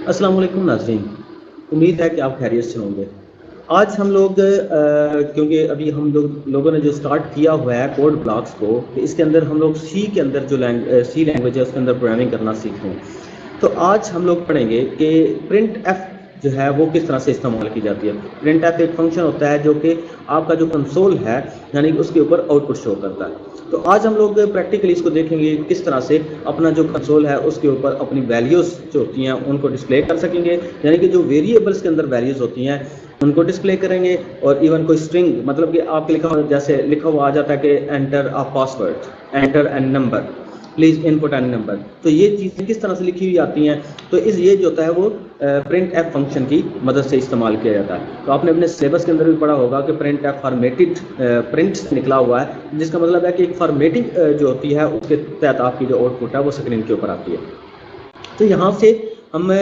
अस्सलाम वालेकुम नाज़रीन, उम्मीद है कि आप खैरियत से होंगे। आज हम लोग क्योंकि अभी हम लोगों ने जो स्टार्ट किया हुआ है कोड ब्लॉक्स को, कि इसके अंदर हम लोग सी के अंदर जो सी लैंग्वेज है उसके अंदर प्रोग्रामिंग करना सीख रहे हैं। तो आज हम लोग पढ़ेंगे कि प्रिंट एफ जो है वो किस तरह से इस्तेमाल की जाती है। प्रिंट एफ एक फंक्शन होता है जो कि आपका जो कंसोल है यानी कि उसके ऊपर आउटपुट शो करता है। तो आज हम लोग प्रैक्टिकली इसको देखेंगे किस तरह से अपना जो कंसोल है उसके ऊपर अपनी वैल्यूज़ जो होती हैं उनको डिस्प्ले कर सकेंगे, यानी कि जो वेरिएबल्स के अंदर वैल्यूज़ होती हैं उनको डिस्प्ले करेंगे। और इवन कोई स्ट्रिंग, मतलब कि आपके लिखा हुआ, जैसे लिखा हुआ आ जाता है कि enter a password, enter an number, please input an number, तो ये चीज़ें किस तरह से लिखी हुई आती हैं। तो ये जो होता है वो प्रिंट एफ फंक्शन की मदद से इस्तेमाल किया जाता है। तो आपने अपने सिलेबस के अंदर भी पढ़ा होगा कि प्रिंट एफ फॉर्मेटेड प्रिंट से निकला हुआ है, जिसका मतलब है कि एक फॉर्मेटिंग जो होती है उसके तहत आपकी जो आउटपुट है वो स्क्रीन के ऊपर आती है। तो यहाँ से हम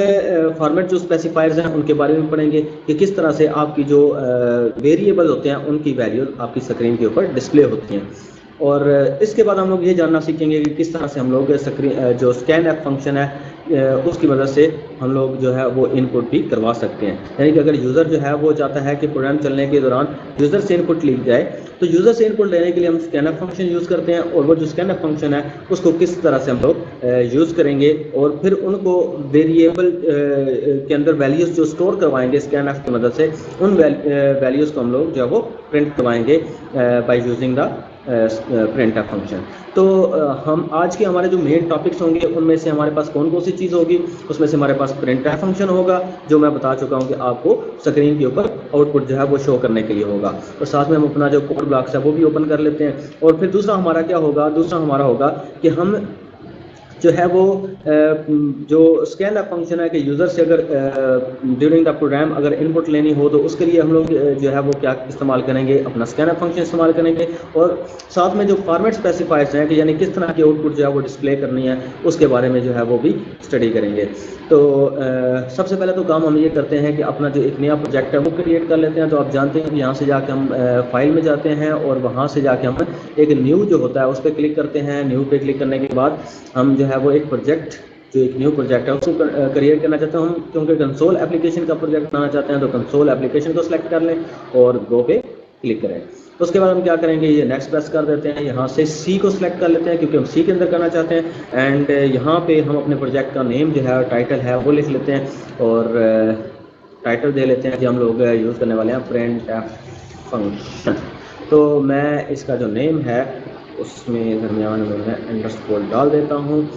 फॉर्मेट जो स्पेसिफायर्स हैं उनके बारे में पढ़ेंगे कि किस तरह से आपकी जो वेरिएबल होते हैं उनकी वैल्यू आपकी स्क्रीन के ऊपर डिस्प्ले होती हैं। और इसके बाद हम लोग ये जानना सीखेंगे कि किस तरह से हम लोग जो स्कैन एप फंक्शन है उसकी मदद से हम लोग जो है वो इनपुट भी करवा सकते हैं। यानी कि अगर यूज़र जो है वो चाहता है कि प्रोग्राम चलने के दौरान यूज़र से इनपुट ली जाए, तो यूज़र से इनपुट लेने के लिए हम स्कैन एप फंक्शन यूज़ करते हैं। और वो जो स्कैन एप फंक्शन है उसको किस तरह से हम लोग यूज़ करेंगे और फिर उनको वेरिएबल के अंदर वैल्यूज़ जो स्टोर करवाएंगे स्कैन एप की मदद से, उन वैल्यूज़ को हम लोग जो है वो प्रिंट करवाएंगे by using the print F function. तो हम आज के हमारे जो मेन टॉपिक्स होंगे उनमें से हमारे पास कौन कौन सी चीज़ होगी, उसमें से हमारे पास प्रिंट एफ फंक्शन होगा जो मैं बता चुका हूं कि आपको स्क्रीन के ऊपर आउटपुट जो है वो शो करने के लिए होगा। और साथ में हम अपना जो कोड ब्लॉक्स है वो भी ओपन कर लेते हैं। और फिर दूसरा हमारा क्या होगा, दूसरा हमारा होगा कि हम जो है वो जो स्कैन एप फंक्शन है कि यूज़र से अगर ड्यूरिंग द प्रोग्राम अगर इनपुट लेनी हो तो उसके लिए हम लोग जो है वो क्या इस्तेमाल करेंगे, अपना स्कैन एप फंक्शन इस्तेमाल करेंगे। और साथ में जो फॉर्मेट स्पेसिफायर्स हैं कि यानी किस तरह की आउटपुट जो है वो डिस्प्ले करनी है उसके बारे में जो है वो भी स्टडी करेंगे। तो सबसे पहले तो काम हम ये करते हैं कि अपना जो एक नया प्रोजेक्ट है वो क्रिएट कर लेते हैं। तो आप जानते हैं कि यहाँ से जाके हम फाइल में जाते हैं और वहाँ से जाके हम एक न्यू जो होता है उस पर क्लिक करते हैं। न्यू पे क्लिक करने के बाद हम जो है वो एक प्रोजेक्ट, जो एक न्यू प्रोजेक्ट है उसको क्रिएट करना चाहते हैं हम, क्योंकि कंसोल एप्लीकेशन का प्रोजेक्ट बनाना चाहते हैं। तो कंसोल एप्लीकेशन को सिलेक्ट कर लें और गो पे क्लिक करें। उसके बाद हम क्या करेंगे, ये नेक्स्ट प्रेस कर देते हैं। यहाँ से सी को सिलेक्ट कर लेते हैं क्योंकि हम सी के अंदर करना चाहते हैं। एंड यहाँ पे हम अपने प्रोजेक्ट का नेम जो है टाइटल है वो लिख लेते हैं। और टाइटल दे लेते हैं कि हम लोग यूज़ करने वाले हैं प्रिंट एफ फंक्शन। तो मैं इसका जो नेम है उसमें दरमियान में मैं अंडरस्कोर डाल देता हूँ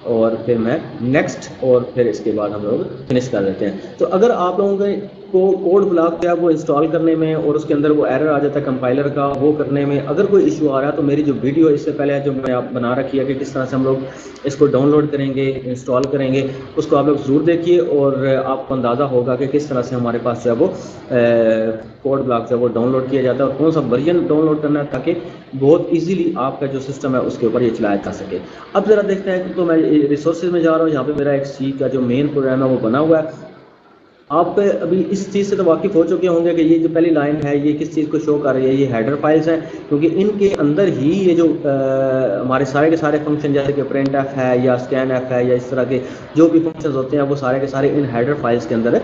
और फिर मैं नेक्स्ट, और फिर इसके बाद हम लोग फिनिश कर देते हैं। तो अगर आप लोगों को कोड ब्लॉक जो है वो इंस्टॉल करने में और उसके अंदर वो एरर आ जाता है कंपाइलर का, वो करने में अगर कोई इशू आ रहा है तो मेरी जो वीडियो इससे पहले जो मैं आप बना रखी है कि किस तरह से हम लोग इसको डाउनलोड करेंगे, इंस्टॉल करेंगे, उसको आप लोग ज़रूर देखिए और आपको अंदाज़ा होगा कि किस तरह से हमारे पास जो है वो कोड ब्लॉक जो है वो डाउनलोड किया जाता है और कौन सा वर्जन डाउनलोड करना है ताकि बहुत इजीली आपका जो सिस्टम है उसके ऊपर ये चलाया जा सके। अब ज़रा देखते हैं। तो मैं रिसोर्सेज में जा रहा हूँ, यहाँ पे मेरा एक सी का जो मेन प्रोग्राम है वो बना हुआ है। आप अभी इस चीज़ से तो वाकिफ़ हो चुके होंगे कि ये जो पहली लाइन है ये किस चीज़ को शो कर रही है, ये हेडर फाइल्स हैं, क्योंकि इनके अंदर ही ये जो हमारे सारे के सारे फंक्शन जैसे कि प्रिंट एफ है या स्कैन एफ है या इस तरह के जो भी फंक्शंस होते हैं वो सारे के सारे इन हेडर फाइल्स के अंदर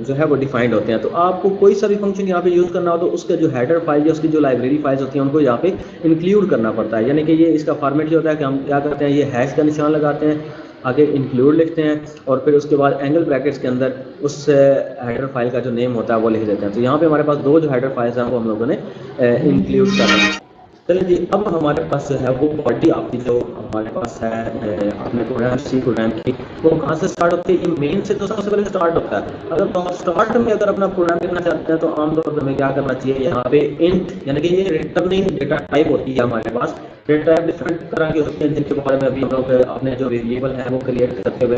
जो है वो डिफाइंड होते हैं। तो आपको कोई सा भी फंक्शन यहाँ पे यूज़ करना हो तो उसका जो हेडर फाइल या उसकी जो लाइब्रेरी फाइल्स होती हैं उनको यहाँ पे इंक्लूड करना पड़ता है। यानी कि ये इसका फॉर्मेट जो होता है कि हम क्या करते हैं, ये हैश का निशान लगाते हैं, आगे इंक्लूड लिखते हैं और फिर उसके बाद एंगल ब्रैकेट्स के अंदर उस हेडर फाइल का जो नेम होता है वो लिख देते हैं। तो यहाँ पे हमारे पास दो जो हेडर फाइल्स हैं वो हम लोगों ने इंक्लूड कर रहे हैं। चलिए जी, अब हमारे पास जो है वो बॉडी आपकी जो हमारे पास है अपने प्रोग्राम सी प्रोग्राम की, वो कहाँ से स्टार्ट होती है, ये मेन से तो सबसे पहले स्टार्ट होता है। अगर तो आप स्टार्ट में अगर अपना प्रोग्राम लिखना चाहते हैं तो आमतौर पर हमें क्या करना चाहिए, यहाँ पे इंट यानी कि ये रिटर्निंग डेटा टाइप होती है हमारे पास। डेटा टाइप डिफरेंट तरह की होती है जिनके बारे में अभी हम लोग अपने जो वेरिएबल है वो क्रिएट करते हुए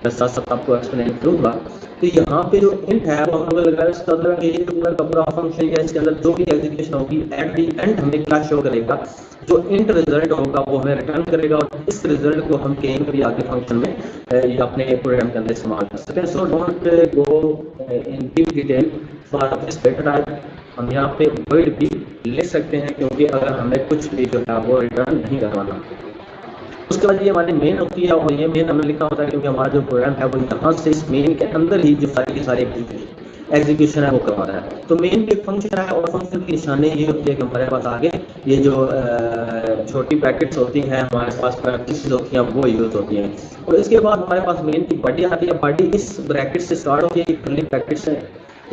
साथ साथ आपको एक्सप्लेन करूँगा। तो यहाँ पे जो इंट है वो हम लोग लगा रहे हैं, ये पूरा का पूरा फंक्शन है, इसके अंदर जो भी एग्जीक्यूशन होगी एट दी एंड हमें क्या शो करेगा, जो इंट रिजल्ट होगा वो हमें रिटर्न करेगा और इस रिजल्ट को हम कहीं भी आगे फंक्शन में या अपने प्रोग्राम के अंदर इस्तेमाल कर सकते हैं। So don't go in deep detail for this data type. हम यहाँ पे वर्ड भी लिख सकते हैं क्योंकि अगर हमें कुछ भी जो है वो रिटर्न नहीं करवाना। उसके बाद ये हमारी मेन होती है, और ये मेन हमने लिखा होता है क्योंकि हमारा जो प्रोग्राम है वो यहाँ से इस मेन के अंदर ही जो सारी की सारी एग्जीक्यूशन है वो करवा रहा है। तो मेन भी एक फंक्शन है, और फंक्शन की निशानी ये होती है कि हमारे पास आगे ये जो छोटी ब्रैकेट्स होती हैं हमारे पास प्रैक्टिस होती हैं वो यूज होती हैं। और इसके बाद हमारे पास मेन की बॉडी आती है। बॉडी इस ब्रैकेट से स्टार्ट होती है, करली ब्रैकेट से,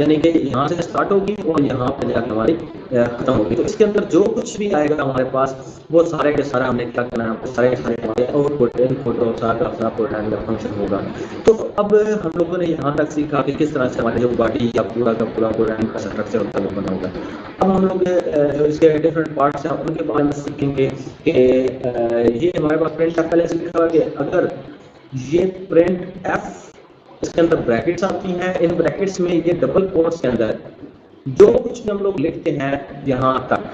यानी कि यहाँ से स्टार्ट होगी और यहाँ पर जाकर हमारी खत्म होगी। तो इसके अंदर जो कुछ भी आएगा हमारे पास वो सारे के सारा हमने क्या करना है, सारे के सारे आउटपुट इनपुट और सारा का प्रोग्राम का फंक्शन होगा। तो अब हम लोगों ने यहाँ तक सीखा कि किस तरह से हमारे जो बॉडी या पूरा का पूरा प्रोग्राम का स्ट्रक्चर होता है वो बना होगा। अब हम लोग जो इसके डिफरेंट पार्ट्स हैं उनके बारे में सीखेंगे कि ये हमारे पास प्रिंट एफ पहले से लिखा हुआ है कि अगर ये प्रिंट एफ इसके अंदर ब्रैकेट्स आती हैं, इन ब्रैकेट्स में ये डबल कोट्स के अंदर जो कुछ भी हम लोग लिखते हैं यहाँ तक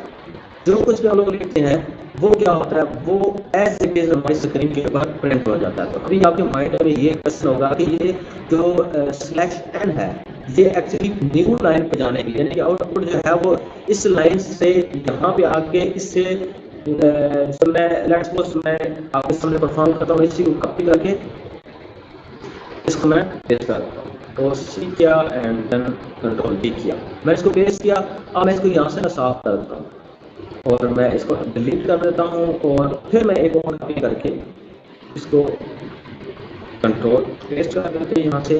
जो कुछ भी हम लोग लिखते हैं वो क्या होता है, वो एज इट इज हमारी स्क्रीन के ऊपर प्रिंट हो जाता है। तो अभी आपके माइंड में ये क्वेश्चन होगा कि ये जो स्लैश एन है ये एक्चुअली न्यू लाइन पे जाने के लिए, यानी कि आउटपुट जो है वो इस लाइन से यहाँ पे आके इससे मैं लेट्स सपोज मैं आपके सामने परफॉर्म करता हूँ, इसी को कॉपी करके इसको मैं पेस्ट करता हूँ, तो सी किया एंड देन कंट्रोल डी किया, मैं इसको पेस्ट किया। अब मैं इसको यहाँ से साफ कर देता हूँ और मैं इसको डिलीट कर देता हूँ, और फिर मैं एक और कॉपी करके इसको कंट्रोल पेस्ट कर देते यहाँ से।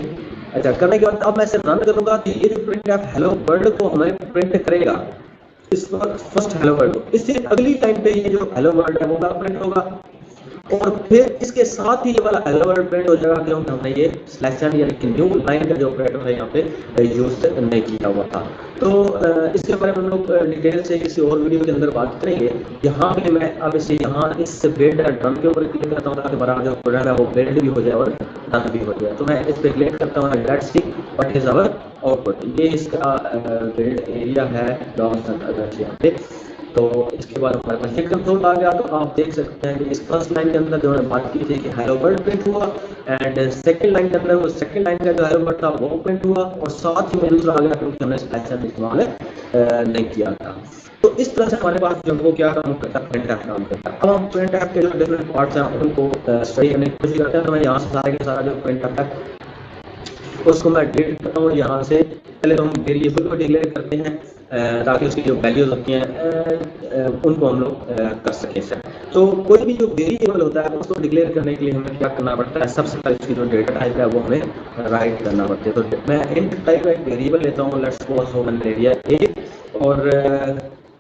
अच्छा, करने के बाद अब मैं इसे रन करूँगा तो ये जो प्रिंट एफ हेलो वर्ल्ड को हमें प्रिंट करेगा, इस वक्त फर्स्ट हेलो वर्ल्ड, इससे अगली टाइम पे ये जो हेलो वर्ल्ड है वो प्रिंट होगा, और फिर इसके साथ ही ये वाला हेलो वर्ल्ड प्रिंट हो जाएगा क्योंकि हमने ये सिलेक्शन यानी कि न्यू लाइन का जो ऑपरेटर है यहाँ पे यूज नहीं किया हुआ था। तो इसके बारे में हम लोग डिटेल से किसी और वीडियो के अंदर बात करेंगे। यहाँ पे मैं अब इसे यहाँ इस बिल्ड रन के ऊपर क्लिक करता हूँ ताकि हमारा जो प्रोग्राम है वो बिल्ड भी हो जाए और रन भी हो जाए। तो मैं इस पर क्लिक करता हूँ, let's see what is our output. ये इसका बिल्ड एरिया है यहाँ पे। तो इसके बाद हमारे पास ये कंट्रोल आ गया। तो आप देख सकते हैं कि इस फर्स्ट लाइन के अंदर जो हमने बात की थी कि हेलो वर्ल्ड प्रिंट हुआ, एंड सेकंड लाइन के अंदर वो सेकंड लाइन का जो हेलो वर्ल्ड था वो प्रिंट हुआ, और साथ ही में दूसरा आ गया क्योंकि हमने सिलेक्शन इस्तेमाल नहीं किया था। तो इस तरह से हमारे पास जो वो क्या काम करता है, प्रिंट एफ काम करता है। अब हम प्रिंट एफ के जो डिफरेंट पार्ट्स हैं उनको स्टडी करने की कोशिश करते हैं। तो मैं यहाँ से सारे के सारा जो प्रिंट एफ है उसको मैं डिलीट करता हूँ। यहाँ से पहले तो हम वेरिएबल को डिक्लेयर करते हैं ताकि उसकी जो वैल्यूज होती हैं उनको हम लोग कर सकें सर। तो कोई भी जो वेरिएबल होता है उसको डिक्लेयर करने के लिए हमें क्या करना पड़ता है, सबसे पहले उसकी जो डेटा टाइप है वो हमें राइट करना पड़ता है। तो मैं इंट टाइप का एक वेरिएबल लेता हूँ, let's suppose human area A, और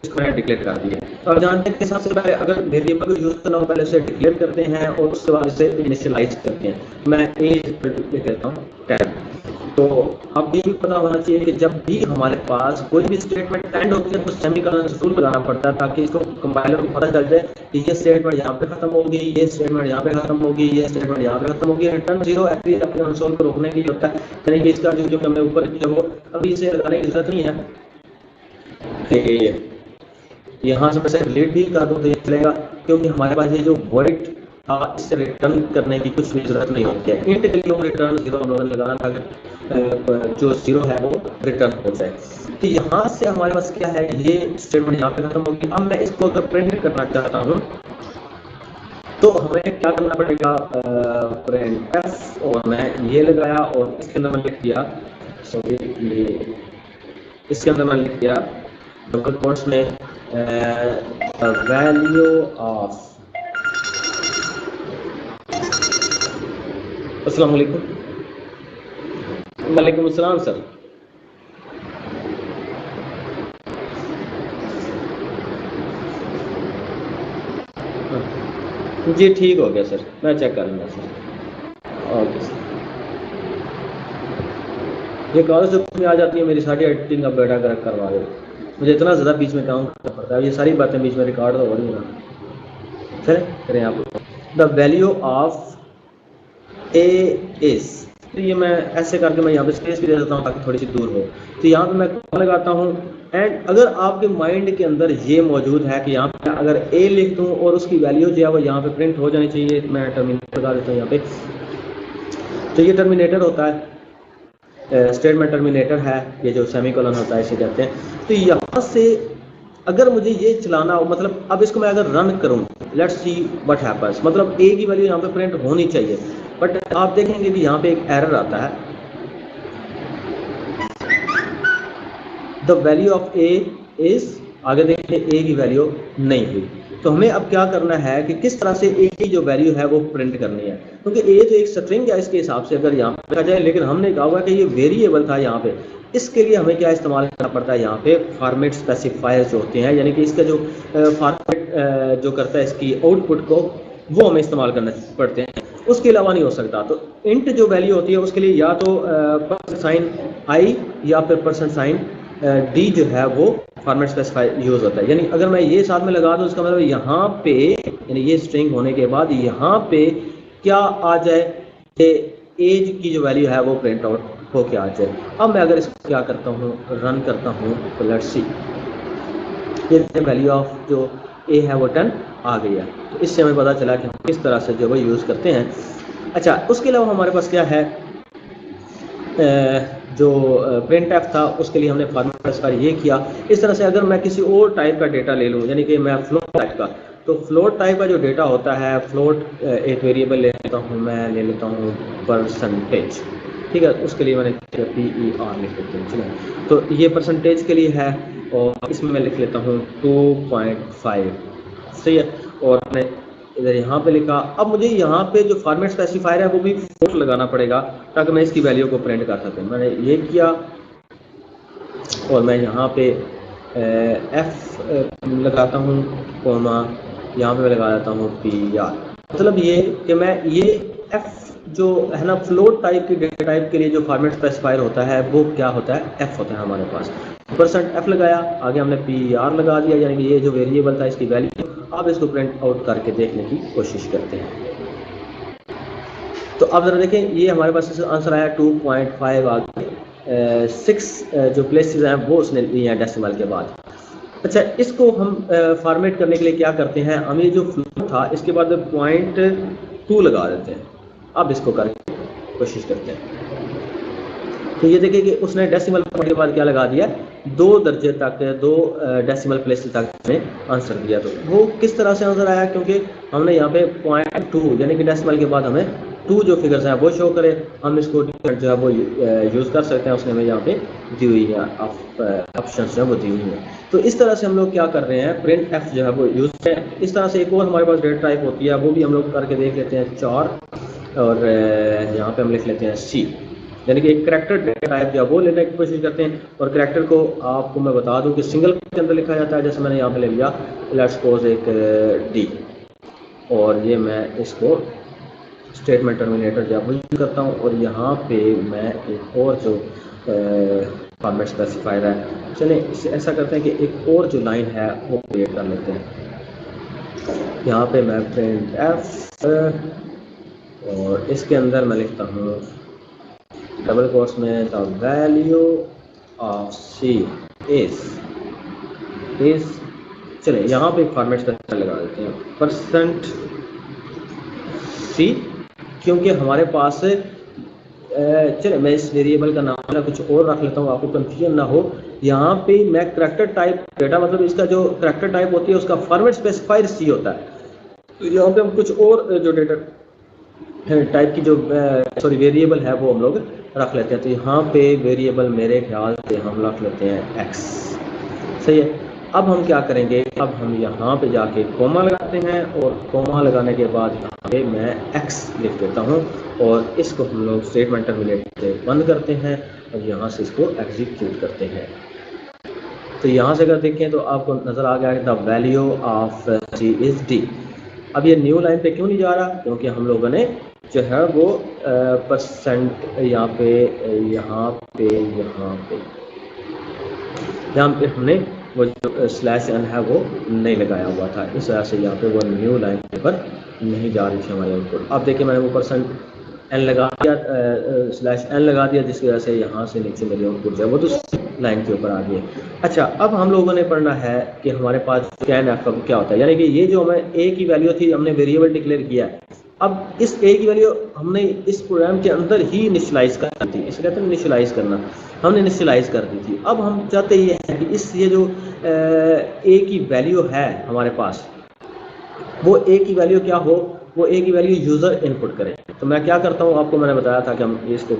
इसको मैंने डिक्लेयर कर दिया। तो आप जानते हैं कि सबसे पहले अगर वेरिएबल को यूज करना हो पहले उसे डिक्लेयर करते हैं और उसके बाद इसे इनिशियलाइज करते हैं। मैं एज डिक्लेयर करता हूँ 10। तो अब ये भी पता होना चाहिए कि जब भी हमारे पास कोई भी स्टेटमेंट एंड होती है तो सेमीकोलन जरूर लगाना पड़ता है ताकि इसको कंपाइलर को पता चल जाए कि ये स्टेटमेंट यहाँ पे खत्म होगी, ये स्टेटमेंट यहाँ पे खत्म होगी, ये स्टेटमेंट यहाँ पे खत्म होगी। रिटर्न जीरो एक्चुअली अपने कंसोल को रोकने के लिए होता है, यानी कि इसका जो हमने ऊपर जो वो अभी इसे लगाने की जरूरत नहीं है कि यहाँ से मैं डिलीट भी कर दूँ तो ये चलेगा, क्योंकि हमारे पास ये जो वॉइड इससे रिटर्न करने की कुछ भी जरूरत नहीं होती है। इंट के लिए रिटर्न जीरो हम लोगों ने लगाना था, जो जीरो है वो रिटर्न हो जाए। तो यहाँ से हमारे पास क्या है, ये स्टेटमेंट यहाँ पे खत्म होगी। अब मैं इसको अगर प्रिंट करना चाहता हूँ तो हमें क्या करना पड़ेगा, प्रिंट एफ, और मैं ये लगाया और इसके अंदर मैं लिख दिया, सॉरी ये इसके अंदर मैं लिख दिया डबल कोट्स में वैल्यू ऑफ। अस्सलाम वालेकुम। वालेकुम अस्सलाम सर। जी ठीक हो गया सर, मैं चेक कर लूँगा सर। Okay sir. ये कॉलेज में आ जाती है मेरी सारी एडिटिंग का बेटा करेक्ट करवा दो, मुझे इतना ज़्यादा बीच में काम करना पड़ता है, ये सारी बातें बीच में रिकॉर्ड हो रही हैं। फिर करें आप the value of A is, तो ये मैं ऐसे करके मैं यहाँ पे स्पेस भी दे देता हूँ ताकि थोड़ी सी दूर हो। तो यहाँ पे मैं कॉमा लगाता हूँ, एंड अगर आपके माइंड के अंदर ये मौजूद है कि यहाँ पे अगर ए लिख दूँ और उसकी वैल्यू जो है वो यहाँ पे प्रिंट हो जानी चाहिए, मैं टर्मिनेटर लगा देता हूँ यहाँ पे। तो ये टर्मिनेटर होता है, स्टेटमेंट टर्मिनेटर है, ये जो सेमीकोलन होता है इसे कहते हैं। तो यहाँ से अगर मुझे ये चलाना हो, मतलब अब इसको मैं अगर रन करूँ, लेट्स सी व्हाट हैपेंस, मतलब ए की वैल्यू यहाँ पे प्रिंट होनी चाहिए, बट आप देखेंगे कि यहाँ पे एक एरर आता है, the value of A is, आगे देखिए ए की वैल्यू नहीं हुई। तो हमें अब क्या करना है कि किस तरह से ए की जो वैल्यू है वो प्रिंट करनी है, क्योंकि ए तो एक स्ट्रिंग है इसके हिसाब से अगर यहाँ पे देखा जाए, लेकिन हमने कहा हुआ कि ये वेरिएबल था यहाँ पे। इसके लिए हमें क्या इस्तेमाल करना पड़ता है, यहाँ पे फॉर्मेट स्पेसिफायर जो होते हैं, यानी कि इसका जो फॉर्मेट जो करता है इसकी आउटपुट को, वो हमें इस्तेमाल करने पड़ते हैं, उसके अलावा नहीं हो सकता। तो इंट जो वैल्यू होती है उसके लिए या तो परसेंट साइन आई या फिर परसेंट साइन डी जो है वो फॉर्मेट स्पेसिफायर यूज होता है। यानी अगर मैं ये साथ में लगा दूं, इसका मतलब यहाँ पे, यानी ये स्ट्रिंग होने के बाद यहाँ पे क्या आ जाए, एज की जो वैल्यू है वो प्रिंट आउट होके आ जाए। अब मैं अगर इसको क्या करता हूँ, रन करता हूँ, तो लेट्स सी, ये वैल्यू ऑफ जो ए है वो 10 आ गई है। तो इससे हमें पता चला कि हम किस तरह से जो वो यूज़ करते हैं। अच्छा, उसके अलावा हमारे पास क्या है, जो प्रिंट एफ था उसके लिए हमने फॉर्मेट स्पेसिफायर ये किया। इस तरह से अगर मैं किसी और टाइप का डेटा ले लूँ, यानी कि मैं फ्लोट टाइप का, तो फ्लोट टाइप का जो डेटा होता है, फ्लोट एक वेरिएबल ले लेता हूँ, मैं ले लेता हूँ परसेंटेज, ठीक है, उसके लिए मैंने PER लिख लेते हैं, चलो। तो ये परसेंटेज के लिए है और इसमें मैं लिख लेता हूँ 2.5, सही है। और मैं इधर यहाँ पे लिखा। अब मुझे यहाँ पे जो फॉर्मेट स्पेसिफायर है वो भी फोर्स लगाना पड़ेगा ताकि मैं इसकी वैल्यू को प्रिंट कर सकूँ। मैंने ये किया और मैं यहाँ पे एफ लगाता हूँ, कोमा, यहाँ पे मैं लगा देता हूँ PR। मतलब ये कि मैं ये एफ जो है ना, फ्लोट टाइप की डेटा टाइप के लिए जो फॉर्मेट स्पेसिफायर होता है वो क्या होता है, एफ होता है हमारे पास। परसेंट एफ लगाया, आगे हमने PR लगा दिया, यानी कि ये जो वेरिएबल था इसकी वैल्यू। अब इसको प्रिंट आउट करके देखने की कोशिश करते हैं। तो अब जरा देखें, ये हमारे पास आंसर आया 2.5, आगे 6 जो प्लेसेस हैं वो उसने लिए हैं डेसिमल के बाद। अच्छा, इसको हम फॉर्मेट करने के लिए क्या करते हैं, हम ये जो फ्लो था इसके बाद 0.2 लगा देते हैं। अब इसको करके कोशिश करते हैं। तो ये देखिए कि उसने डेसिमल के बाद क्या लगा दिया, 2 दर्जे तक, 2 डेसिमल प्लेस तक हमें आंसर दिया। तो वो किस तरह से आंसर आया, क्योंकि हमने यहाँ पे 0.2 यानी कि डेसिमल के बाद हमें 2 जो फिगर्स हैं वो शो करे। हम इसको जो है वो यूज़ कर सकते हैं, उसने हमें यहाँ पे दी हुई है, ऑप्शन जो है वो दी हुई है। तो इस तरह से हम लोग क्या कर रहे हैं, प्रिंट एफ जो है वो यूज़ करें। इस तरह से एक और हमारे पास डेटा टाइप होती है, वो भी हम लोग करके देख लेते हैं 4, और यहाँ पे हम लिख लेते हैं C, यानी कि एक करैक्टर डेटा टाइप जो वो लेने की कोशिश करते हैं। और करैक्टर को आपको मैं बता दूं कि सिंगल के अंदर लिखा जाता है, जैसे मैंने यहाँ पे ले लिया लेट्स सपोज एक D, और ये मैं इसको स्टेटमेंट टर्मिनेटर जब यूज करता हूँ, और यहाँ पे मैं एक और जो फॉर्मेट स्पेसिफायर है, चलिए इसे ऐसा करते हैं कि एक और जो लाइन है वो क्रिएट कर लेते हैं। यहाँ पे मैं प्रिंट एफ, और इसके अंदर मैं लिखता हूँ डबल कोट्स में the value of C is, चले यहाँ पे एक फॉर्मेट स्पेसिफायर लगा देते हैं परसेंट C, क्योंकि हमारे पास चले मैं इस वेरिएबल का नाम ना कुछ और रख लेता हूँ, आपको कंफ्यूजन ना हो। यहाँ पे मैं करैक्टर टाइप डेटा, मतलब इसका जो करैक्टर टाइप होती है उसका फॉर्मेट स्पेसिफायर C होता है। तो यहाँ पे हम कुछ और जो डेटा टाइप की जो सॉरी वेरिएबल है वो हम लोग रख लेते हैं। तो यहाँ पे वेरिएबल मेरे ख्याल से हम रख लेते हैं X, सही है। अब हम क्या करेंगे, अब हम यहाँ पे जाके कोमा लगाते हैं, और कोमा लगाने के बाद यहाँ पे मैं X लिख देता हूँ, और इसको हम लोग स्टेटमेंट टर्मिनेटर से बंद करते हैं, और यहाँ से इसको एग्जीक्यूट करते हैं। तो यहाँ से अगर देखें तो आपको नज़र आ गया है the value of C is D। अब ये न्यू लाइन पे क्यों नहीं जा रहा, क्योंकि हम लोगों ने जो है वो परसेंट यहाँ पे हमने वो जो स्लैश n है वो नहीं लगाया हुआ था। इस वजह से यहाँ पे वो न्यू लाइन पर नहीं जा रही थी हमारी आउटपुट। अब देखिए मैंने वो परसेंट एन लगा दिया स्लैश एन लगा दिया, जिसकी वजह से यहाँ से नीचे मेरी आउटपुट जो है वो दूसरी लाइन के ऊपर आ गई। अच्छा, अब हम लोगों ने पढ़ना है कि हमारे पास स्कैन एफ क्या होता है, यानी कि ये जो हमें ए की वैल्यू थी हमने वेरिएबल डिक्लेयर किया है। अब इस ए की वैल्यू हमने इस प्रोग्राम के अंदर ही इनिशियलाइज कर दी थी, इसे कहते हैं इनिशियलाइज करना, हमने इनिशियलाइज कर दी थी। अब हम चाहते ये हैं कि ये जो ए की वैल्यू है हमारे पास, वो ए की वैल्यू क्या हो, वो ए की वैल्यू यूज़र इनपुट करे। तो मैं क्या करता हूँ, आपको मैंने बताया था कि हम इसको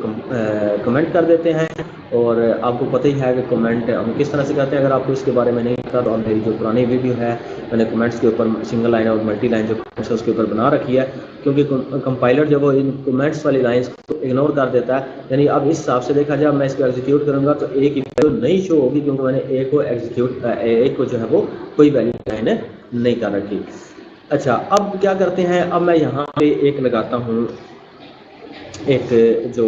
कमेंट कर देते हैं, और आपको पता ही है कि कमेंट हम किस तरह से करते हैं। अगर आपको इसके बारे में नहीं पता तो मेरी जो पुरानी वीडियो है मैंने कमेंट्स के ऊपर सिंगल लाइन और मल्टी लाइन जो कमेंट्स है उसके ऊपर बना रखी है, क्योंकि कंपाइलर जो वो इन कमेंट्स वाली लाइन्स को इग्नोर कर देता है। यानी अब इस हिसाब से देखा जाए, मैं इसको एग्जीक्यूट करूँगा तो ए की वैल्यू नहीं शो होगी, क्योंकि मैंने ए को ए को जो है वो कोई वैल्यू मैंने नहीं कर रखी। अच्छा, अब क्या करते हैं, अब मैं यहाँ पे एक लगाता हूँ, एक जो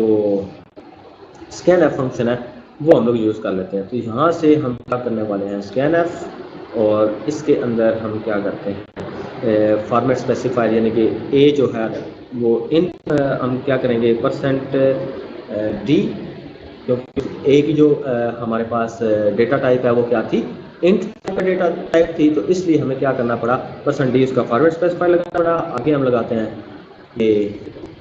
स्कैन एफ फंक्शन है वो हम लोग यूज़ कर लेते हैं। तो यहाँ से हम क्या करने वाले हैं, स्कैन एफ, और इसके अंदर हम क्या करते हैं, फॉर्मेट स्पेसिफायर, यानी कि ए जो है वो इन हम क्या करेंगे %d, क्योंकि ए की जो हमारे पास डेटा टाइप है वो क्या थी, इंट का डेटा टाइप थी, तो इसलिए हमें क्या करना पड़ा, %d उसका फॉर्मेट स्पेसिफायर लगाना पड़ा। आगे हम लगाते हैं ये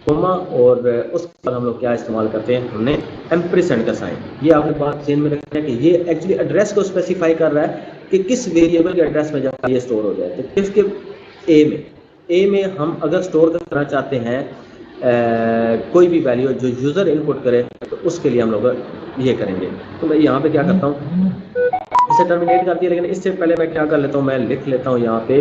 कोमा, और उसके बाद हम लोग क्या इस्तेमाल करते हैं, हमने एम्परसेंड का साइन। ये आपने बात ध्यान में रखना है कि ये एक्चुअली एड्रेस को स्पेसिफाई कर रहा है कि किस वेरिएबल के एड्रेस में जाकर ये स्टोर हो जाए। तो किसके, ए में हम अगर स्टोर करना चाहते हैं कोई भी वैल्यू जो यूज़र इनपुट करे, तो उसके लिए हम लोग ये करेंगे। तो मैं यहाँ पे क्या करता हूँ, इसे टर्मिनेट कर दिया, लेकिन इससे पहले मैं क्या कर लेता हूँ, मैं लिख लेता हूँ यहाँ पे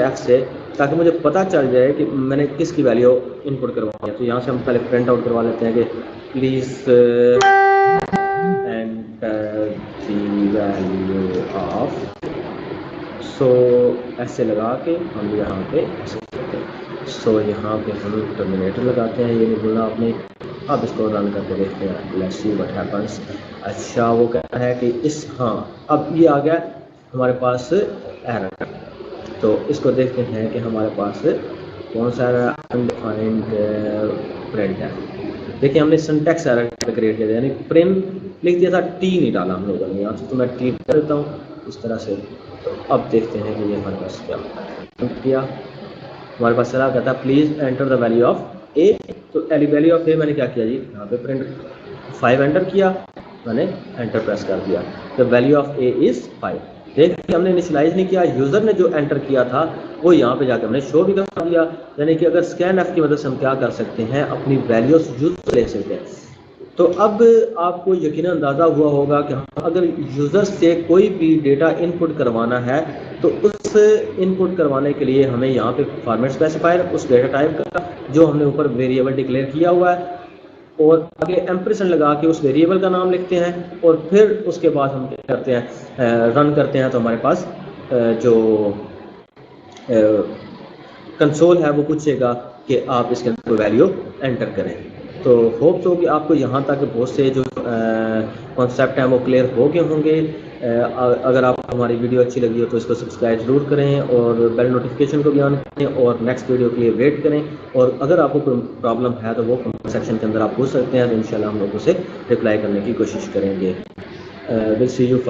एफ से, ताकि मुझे पता चल जाए कि मैंने किसकी वैल्यू इनपुट करवानी है। तो यहाँ से हम पहले प्रिंट आउट करवा लेते हैं कि please enter the value of, so ऐसे लगा के हम यहाँ पे सो यहाँ पे हम टर्मिनेटर लगाते हैं, ये नहीं भूलना आपने। अब इसको रन करके देखते हैं, लेट्स सी व्हाट हैपेंस। अच्छा, वो कहता है कि इस, हाँ अब ये आ गया हमारे पास एरर। तो इसको देखते हैं कि हमारे पास कौन सा अनडिफाइंड प्रिंट है। देखिए, हमने सिंटैक्स एरर क्रिएट किया, यानी प्रिंट लिख दिया था, टी नहीं डाला हम लोगों ने यहाँ से। तो मैं टी कर देता हूँ इस तरह से। तो अब देखते हैं कि ये हमारे पास क्या किया, हमारे पास चला कहता है please enter the value of A. तो वैल्यू ऑफ ए मैंने क्या किया जी, यहाँ पे प्रिंट 5 एंटर किया, मैंने एंटर प्रेस कर दिया, the value of A is 5। देखिए, हमने इनिशियलाइज नहीं किया, यूज़र ने जो एंटर किया था वो यहाँ पे जाकर हमने शो भी कर दिया। यानी कि अगर स्कैन एफ की मदद से हम क्या कर सकते हैं, अपनी वैल्यूज यूज़र ले सकते हैं। तो अब आपको यकीनन अंदाज़ा हुआ होगा कि अगर यूज़र से कोई भी डेटा इनपुट करवाना है तो उस इनपुट करवाने के लिए हमें यहाँ पे फॉर्मेट स्पेसिफायर उस डेटा टाइप का जो हमने ऊपर वेरिएबल डिक्लेयर किया हुआ है, और आगे एम्परसेंड लगा के उस वेरिएबल का नाम लिखते हैं, और फिर उसके बाद हम क्या करते हैं, रन करते हैं। तो हमारे पास जो कंसोल है वो पूछेगा कि आप इसके अंदर कोई वैल्यू एंटर करें। तो होप सो कि आपको यहाँ तक बहुत से जो कॉन्सेप्ट हैं वो क्लियर हो गए होंगे। अगर आपको हमारी वीडियो अच्छी लगी हो तो इसको सब्सक्राइब ज़रूर करें, और बेल नोटिफिकेशन को भी ऑन करें, और नेक्स्ट वीडियो के लिए वेट करें। और अगर आपको कोई प्रॉब्लम है तो वो कमेंट सेक्शन के अंदर आप पूछ सकते हैं, तो इंशाल्लाह हम लोग उसे रिप्लाई करने की कोशिश करेंगे। Will see you for